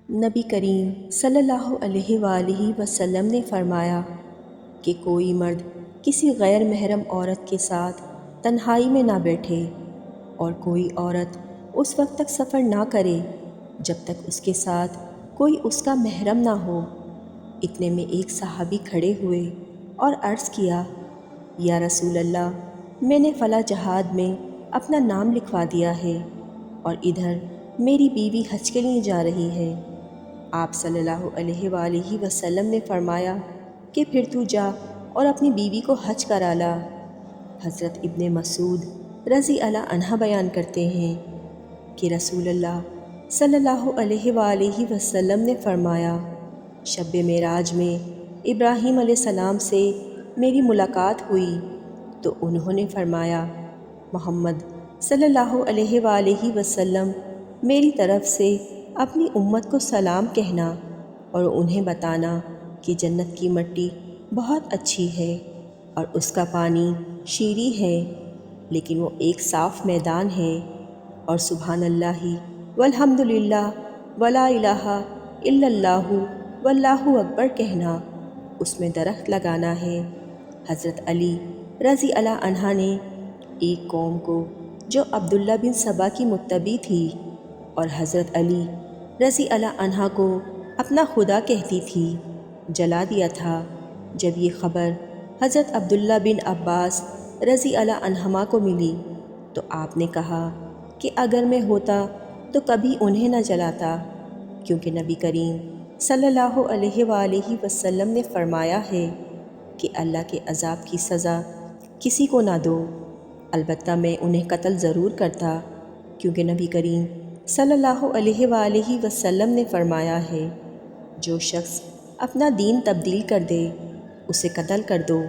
نبی کریم صلی اللہ علیہ وآلہ وسلم نے فرمایا کہ کوئی مرد کسی غیر محرم عورت کے ساتھ تنہائی میں نہ بیٹھے، اور کوئی عورت اس وقت تک سفر نہ کرے جب تک اس کے ساتھ کوئی اس کا محرم نہ ہو۔ اتنے میں ایک صحابی کھڑے ہوئے اور عرض کیا، یا رسول اللہ، میں نے فلاں جہاد میں اپنا نام لکھوا دیا ہے اور ادھر میری بیوی حج کے لیے جا رہی ہے۔ آپ صلی اللہ علیہ وآلہ وسلم نے فرمایا کہ پھر تو جا اور اپنی بیوی کو حج کرا لا۔ حضرت ابن مسعود رضی اللہ عنہ بیان کرتے ہیں کہ رسول اللہ صلی اللہ علیہ وآلہ وسلم نے فرمایا، شب معراج میں ابراہیم علیہ السلام سے میری ملاقات ہوئی تو انہوں نے فرمایا، محمد صلی اللہ علیہ وآلہ وسلم میری طرف سے اپنی امت کو سلام کہنا اور انہیں بتانا کہ جنت کی مٹی بہت اچھی ہے اور اس کا پانی شیریں ہے، لیکن وہ ایک صاف میدان ہے، اور سبحان اللہ والحمد للہ ولا الہ الا اللہ واللہ اکبر کہنا اس میں درخت لگانا ہے۔ حضرت علی رضی اللہ عنہ نے ایک قوم کو جو عبداللہ بن سبا کی متبع تھی اور حضرت علی رضی اللہ عنہ کو اپنا خدا کہتی تھی، جلا دیا تھا۔ جب یہ خبر حضرت عبداللہ بن عباس رضی اللہ عنہما کو ملی تو آپ نے کہا کہ اگر میں ہوتا تو کبھی انہیں نہ جلاتا، کیونکہ نبی کریم صلی اللہ علیہ وآلہ وسلم نے فرمایا ہے کہ اللہ کے عذاب کی سزا کسی کو نہ دو، البتہ میں انہیں قتل ضرور کرتا، کیونکہ نبی کریم صلی اللہ علیہ وآلہ وسلم نے فرمایا ہے، جو شخص اپنا دین تبدیل کر دے اسے قتل کر دو۔